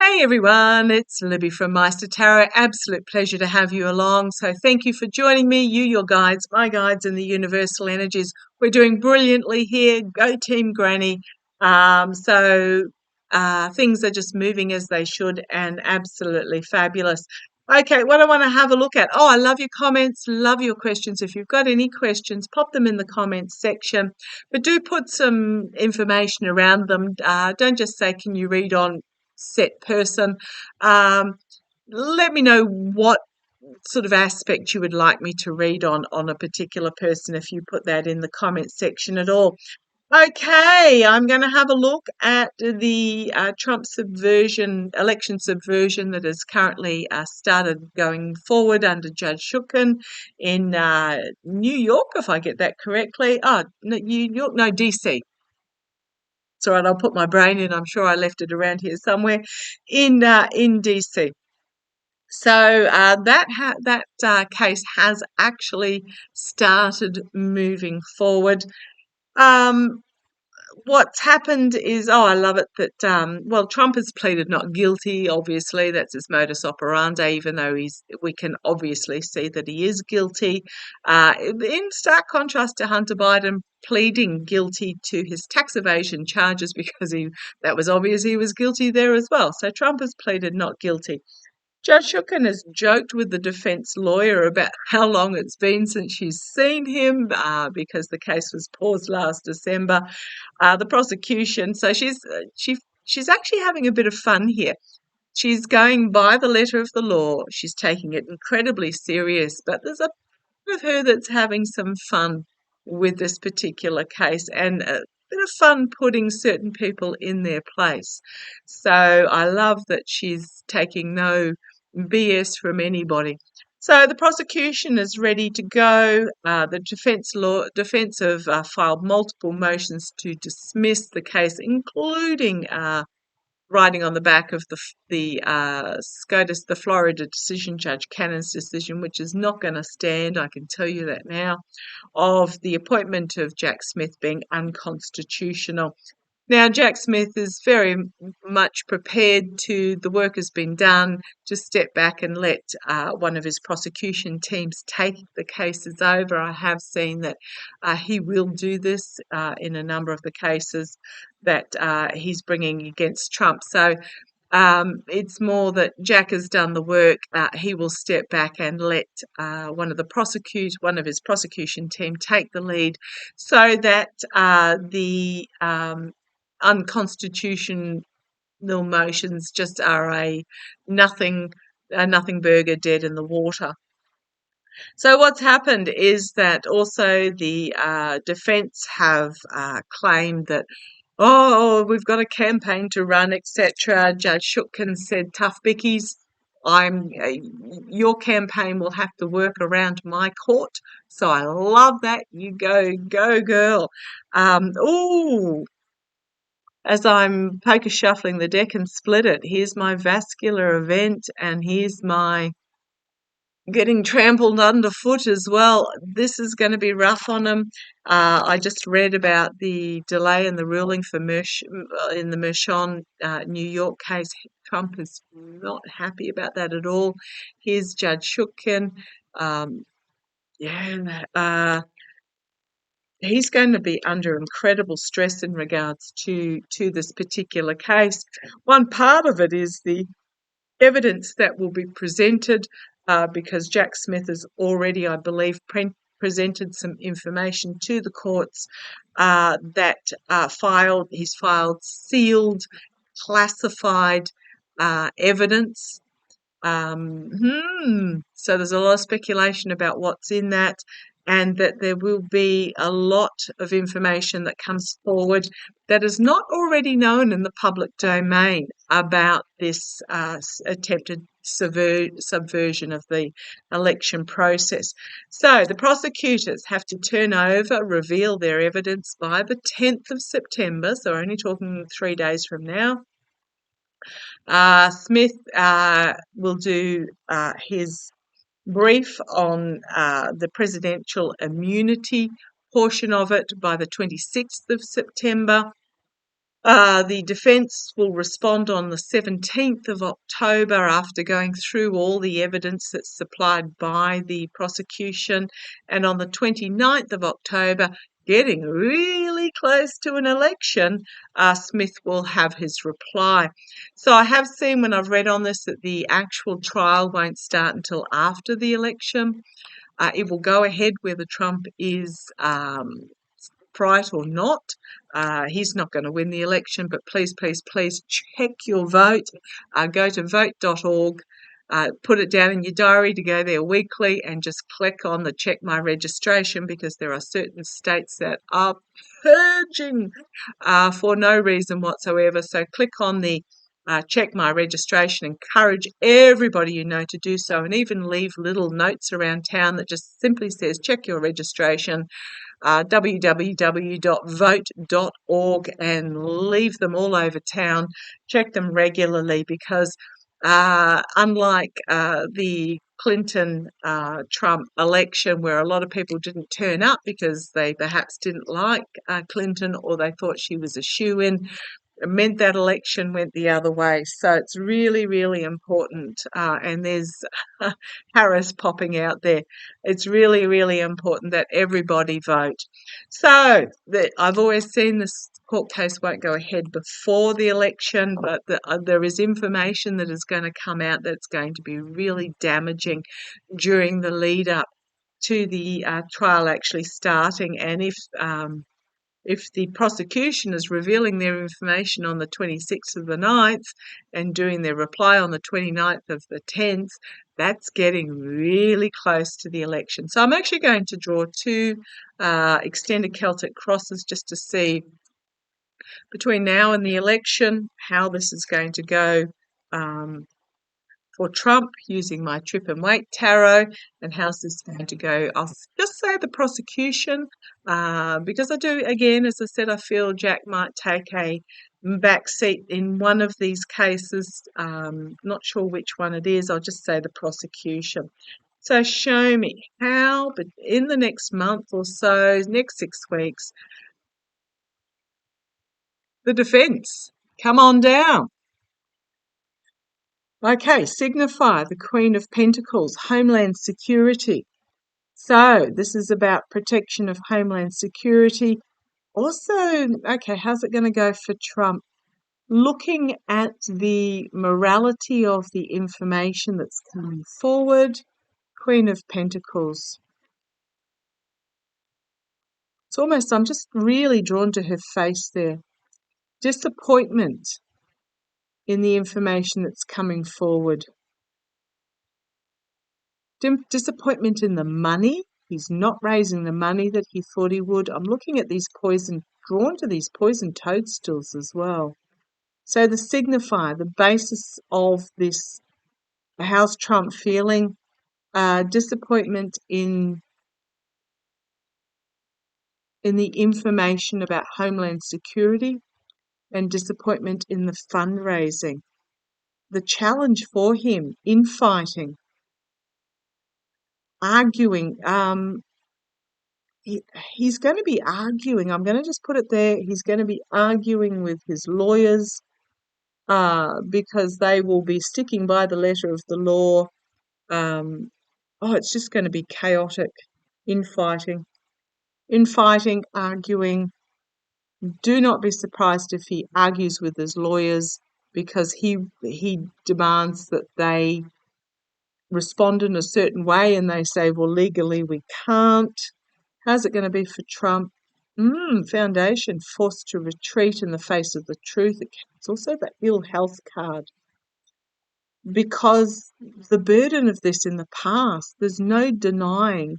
Hey everyone, it's Libby from Meister Tarot. Absolute pleasure to have you along. So thank you for joining me, you, your guides, my guides, and the universal energies. We're doing brilliantly here. Go Team Granny. Things are just moving as they should and absolutely fabulous. Okay, what I want to have a look at. Oh, I love your comments, love your questions. If you've got any questions, pop them in the comments section, but do put some information around them. Don't just say, can you read on set person. Let me know what sort of aspect you would like me to read on a particular person if you put that in the comment section at all. Okay, I'm going to have a look at the Trump election subversion that is currently started going forward under Judge Chutkan in New York, if I get that correctly. New York, no, DC. It's all right, I'll put my brain in. I'm sure I left it around here somewhere in DC. So that case has actually started moving forward. What's happened is, I love it that, Trump has pleaded not guilty. Obviously, that's his modus operandi, even though we can obviously see that he is guilty. In stark contrast to Hunter Biden pleading guilty to his tax evasion charges because that was obvious he was guilty there as well. So Trump has pleaded not guilty. Judge Chutkan has joked with the defence lawyer about how long it's been since she's seen him because the case was paused last December. The prosecution, so she's actually having a bit of fun here. She's going by the letter of the law. She's taking it incredibly serious, but there's a bit of her that's having some fun with this particular case and a bit of fun putting certain people in their place. So I love that she's taking no BS from anybody. So the prosecution is ready to go. The defence have filed multiple motions to dismiss the case, including riding on the back of the SCOTUS, the Florida decision, Judge Cannon's decision, which is not going to stand. I can tell you that now. Of the appointment of Jack Smith being unconstitutional. Now, Jack Smith is very much prepared the work has been done, to step back and let one of his prosecution teams take the cases over. I have seen that he will do this in a number of the cases that he's bringing against Trump. So it's more that Jack has done the work. He will step back and let one of his prosecution team take the lead so that the unconstitutional motions just are a nothing burger dead in the water. So what's happened is that also the defence have claimed that, we've got a campaign to run, etc. Judge Chutkan said, tough bickies, your campaign will have to work around my court. So I love that. You go girl. As I'm poker shuffling the deck and split it, here's my vascular event and here's my getting trampled underfoot as well. This is going to be rough on him. I just read about the delay in the ruling for in the Mershon, New York case. Trump is not happy about that at all. Here's Judge Chutkan. He's going to be under incredible stress in regards to this particular case. One part of it is the evidence that will be presented because Jack Smith has already, I believe, presented some information to the courts he's filed sealed, classified evidence. So there's a lot of speculation about what's in that, and that there will be a lot of information that comes forward that is not already known in the public domain about this attempted subversion of the election process. So the prosecutors have to reveal their evidence by the 10th of September, so we're only talking 3 days from now. Smith will do his brief on the presidential immunity portion of it by the 26th of September. The defence will respond on the 17th of October after going through all the evidence that's supplied by the prosecution. And on the 29th of October, getting really close to an election, Smith will have his reply. So I have seen when I've read on this that the actual trial won't start until after the election. It will go ahead whether Trump is right or not. He's not going to win the election, but please, please, please check your vote. Go to vote.org, put it down in your diary to go there weekly and just click on the check my registration, because there are certain states that are purging for no reason whatsoever. So click on the check my registration. Encourage everybody you know to do so, and even leave little notes around town that just simply says check your registration. www.vote.org, and leave them all over town. Check them regularly, because unlike the Clinton-Trump election, where a lot of people didn't turn up because they perhaps didn't like Clinton, or they thought she was a shoo-in, it meant that election went the other way. So it's really, really important. And there's Harris popping out there. It's really, really important that everybody vote. So I've always seen this court case won't go ahead before the election, but there is information that is going to come out that's going to be really damaging during the lead up to the trial actually starting. And if the prosecution is revealing their information on the 26th of the 9th and doing their reply on the 29th of the 10th, that's getting really close to the election. So I'm actually going to draw two extended Celtic crosses just to see between now and the election how this is going to go for Trump, using my trip and wait tarot, and how's this going to go. I'll just say the prosecution, because I do, again, as I said, I feel Jack might take a back seat in one of these cases. Not sure which one it is. I'll just say the prosecution. So show me how, but in the next month or so, next 6 weeks, the defence, come on down. Okay, signify the Queen of Pentacles, Homeland Security. So this is about protection of Homeland Security. Also, okay, how's it going to go for Trump? Looking at the morality of the information that's coming forward, Queen of Pentacles. It's almost, I'm just really drawn to her face there. Disappointment in the information that's coming forward. Disappointment in the money. He's not raising the money that he thought he would. I'm looking at these drawn to these poison toadstools as well. So the signifier, the basis of this, how's Trump feeling? Disappointment in the information about Homeland Security, and disappointment in the fundraising. The challenge for him, infighting, arguing. He's going to be arguing. I'm going to just put it there. He's going to be arguing with his lawyers because they will be sticking by the letter of the law. It's just going to be chaotic. Infighting, arguing. Do not be surprised if he argues with his lawyers, because he demands that they respond in a certain way, and they say, well, legally we can't. How's it going to be for Trump? Foundation, forced to retreat in the face of the truth. It's also that ill health card, because the burden of this in the past, there's no denying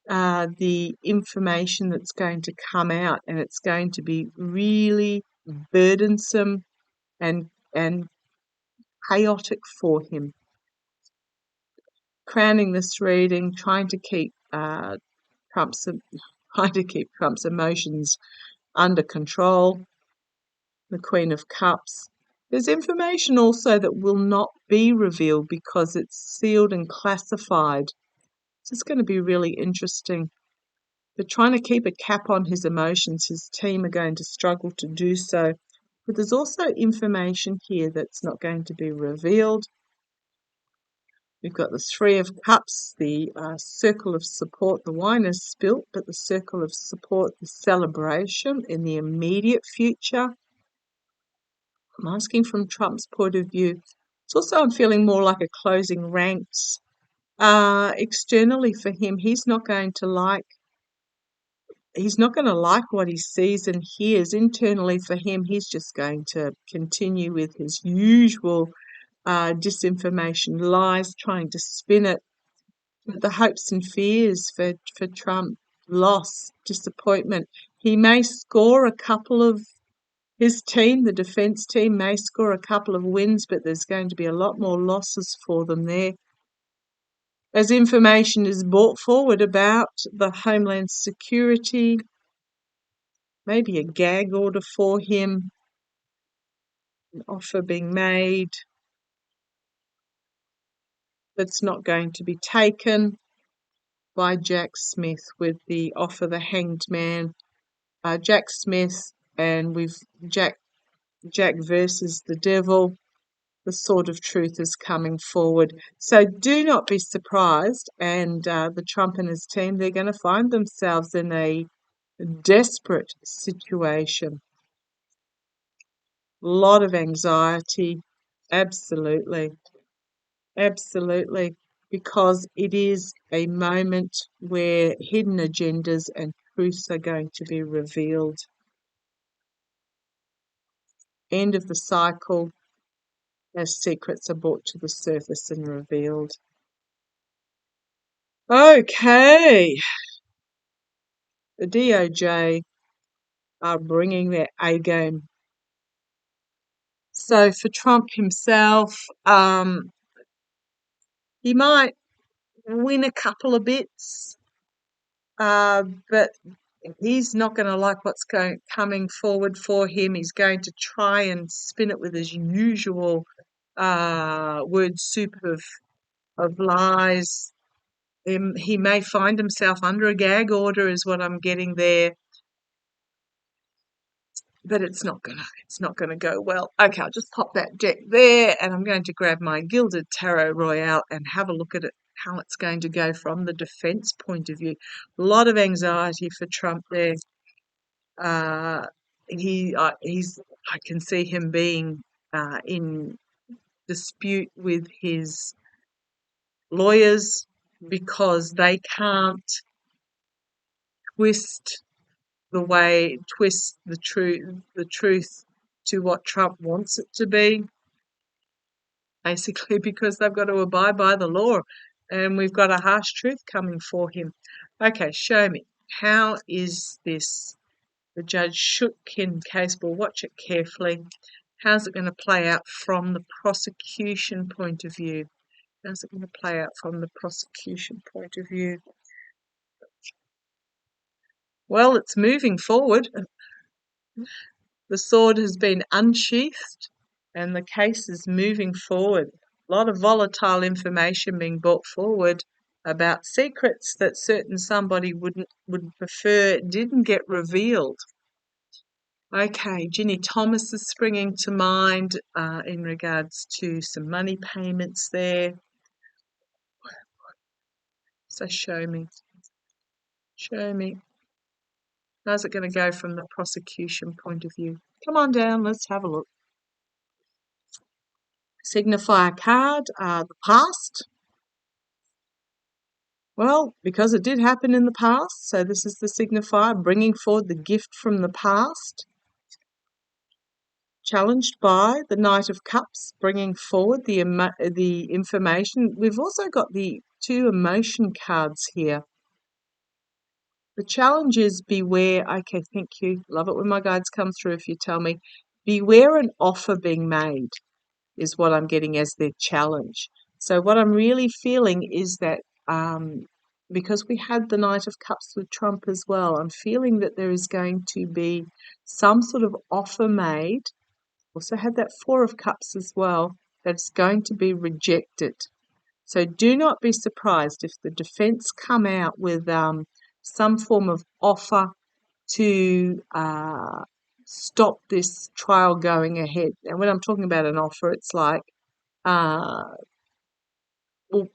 the information that's going to come out, and it's going to be really burdensome and chaotic for him. Crowning this reading, trying to keep Trump's emotions under control. The Queen of Cups. There's information also that will not be revealed because it's sealed and classified. So it's going to be really interesting. But trying to keep a cap on his emotions, his team are going to struggle to do so. But there's also information here that's not going to be revealed. We've got the Three of Cups, the circle of support. The wine is spilt, but the circle of support, the celebration in the immediate future. I'm asking from Trump's point of view. It's also, I'm feeling more like a closing ranks. Externally for him, he's not going to like what he sees and hears. Internally for him, he's just going to continue with his usual disinformation, lies, trying to spin it. The hopes and fears for Trump, loss, disappointment. He may score a couple of, his team, the defence team, may score a couple of wins, but there's going to be a lot more losses for them there. As information is brought forward about the Homeland Security, maybe a gag order for him, an offer being made that's not going to be taken by Jack Smith with the offer, the Hanged Man. Jack Smith, and we've Jack versus the devil. The sword of truth is coming forward. So do not be surprised. And the Trump and his team, they're going to find themselves in a desperate situation. A lot of anxiety. Absolutely. Absolutely. Because it is a moment where hidden agendas and truths are going to be revealed. End of the cycle as secrets are brought to the surface and revealed. Okay. The DOJ are bringing their A game. So for Trump himself, he might win a couple of bits, but he's not going to like what's coming forward for him. He's going to try and spin it with his usual word soup of lies. He may find himself under a gag order, is what I'm getting there. But it's not gonna go well. Okay, I'll just pop that deck there, and I'm going to grab my Gilded Tarot Royale and have a look at it, how it's going to go from the defense point of view. A lot of anxiety for Trump there. He's I can see him being in dispute with his lawyers because they can't twist the truth to what Trump wants it to be, basically because they've got to abide by the law, and we've got a harsh truth coming for him. Okay, show me. How is this the Judge Chutkan case? We'll watch it carefully. How's it going to play out from the prosecution point of view? How's it going to play out from the prosecution point of view? Well, it's moving forward. The sword has been unsheathed and the case is moving forward. A lot of volatile information being brought forward about secrets that certain somebody would prefer didn't get revealed. Okay, Ginny Thomas is springing to mind in regards to some money payments there. So show me. Show me. How's it going to go from the prosecution point of view? Come on down, let's have a look. Signifier card, the past. Well, because it did happen in the past, so this is the signifier bringing forward the gift from the past. Challenged by the Knight of Cups, bringing forward the information. We've also got the two emotion cards here. The challenge is beware. Okay, thank you. Love it when my guides come through if you tell me. Beware an offer being made is what I'm getting as their challenge. So what I'm really feeling is that because we had the Knight of Cups with Trump as well, I'm feeling that there is going to be some sort of offer made. Also had that Four of Cups as well, that's going to be rejected. So do not be surprised if the defense come out with some form of offer to stop this trial going ahead. And when I'm talking about an offer, it's like uh, well,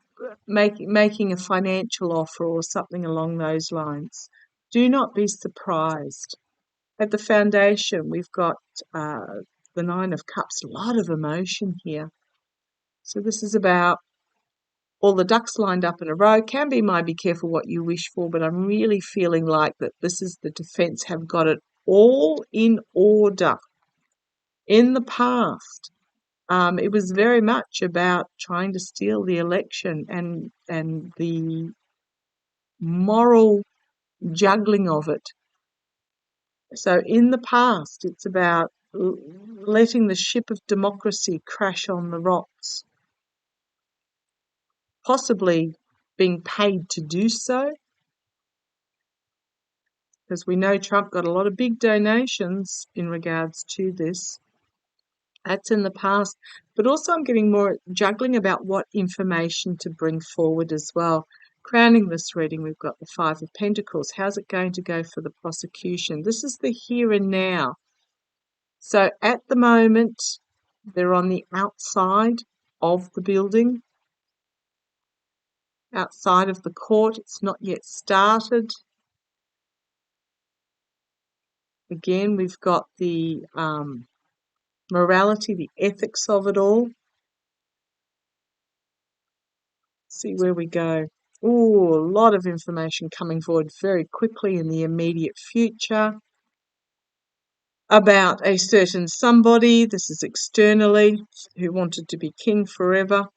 making a financial offer or something along those lines. Do not be surprised. At the foundation, we've got the Nine of Cups, a lot of emotion here. So this is about all the ducks lined up in a row. Can be might be careful what you wish for, but I'm really feeling like that this is the defence have got it all in order. In the past, it was very much about trying to steal the election and the moral juggling of it. So in the past, it's about letting the ship of democracy crash on the rocks, possibly being paid to do so, because we know Trump got a lot of big donations in regards to this. That's in the past. But also I'm getting more juggling about what information to bring forward as well. Crowning this reading, we've got the Five of Pentacles. How's it going to go for the prosecution? This is the here and now. So at the moment, they're on the outside of the building, outside of the court. It's not yet started. Again, we've got the morality, the ethics of it all. See where we go. Ooh, a lot of information coming forward very quickly in the immediate future about a certain somebody. This is externally, who wanted to be king forever.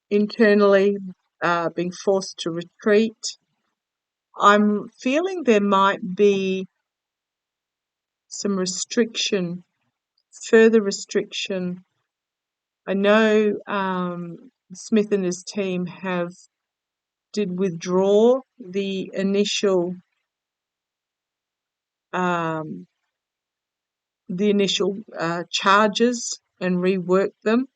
Internally, being forced to retreat. I'm feeling there might be some restriction, further restriction. I know Smith and his team did withdraw the initial charges and rework them,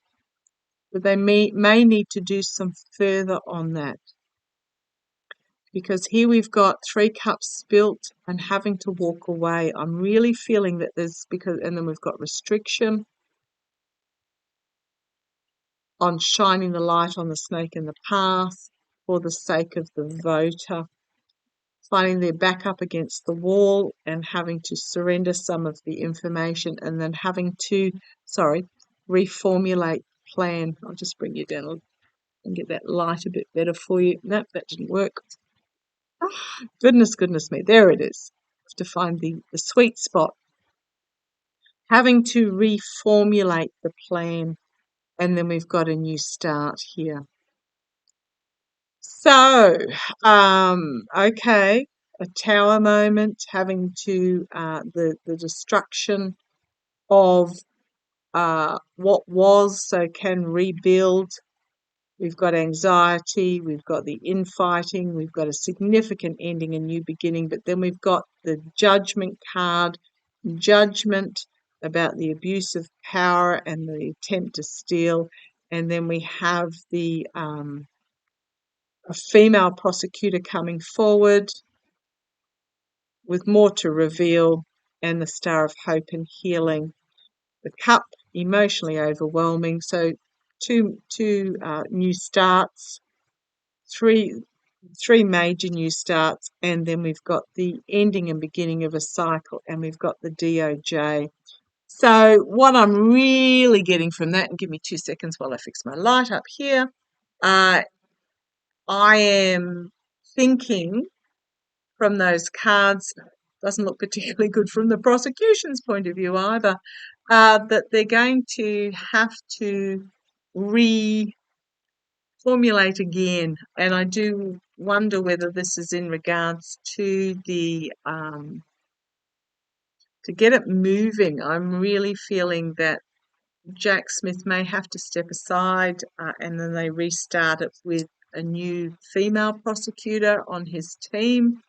but they may need to do some further on that. Because here we've got 3 cups spilt and having to walk away. I'm really feeling that and then we've got restriction on shining the light on the snake in the path for the sake of the voter, finding their back up against the wall and having to surrender some of the information and then having to, reformulate plan. I'll just bring you down and get that light a bit better for you. Nope, that didn't work. Goodness me, there it is. Have to find the sweet spot. Having to reformulate the plan, and then we've got a new start here. So, okay, a tower moment, having to the destruction of what was, so can rebuild. We've got anxiety, we've got the infighting, we've got a significant ending, a new beginning, but then we've got the judgment card, judgment about the abuse of power and the attempt to steal, and then we have the a female prosecutor coming forward with more to reveal, and the Star of Hope and Healing. The Cup, emotionally overwhelming. So two new starts, three major new starts, and then we've got the ending and beginning of a cycle, and we've got the DOJ. So what I'm really getting from that, and give me 2 seconds while I fix my light up here, I am thinking from those cards, doesn't look particularly good from the prosecution's point of view either, that they're going to have to reformulate again. And I do wonder whether this is in regards to the to get it moving. I'm really feeling that Jack Smith may have to step aside, and then they restart it with a new female prosecutor on his team.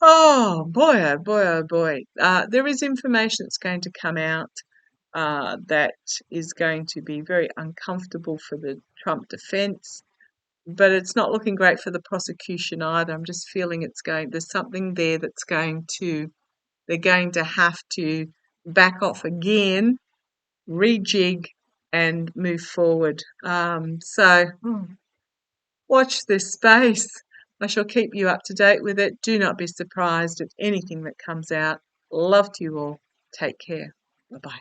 Oh boy, oh boy, oh boy. There is information that's going to come out that is going to be very uncomfortable for the Trump defense, but it's not looking great for the prosecution either. I'm just feeling there's something there that's going to they're going to have to back off again, rejig, and move forward. Watch this space. I shall keep you up to date with it. Do not be surprised at anything that comes out. Love to you all. Take care. Bye-bye.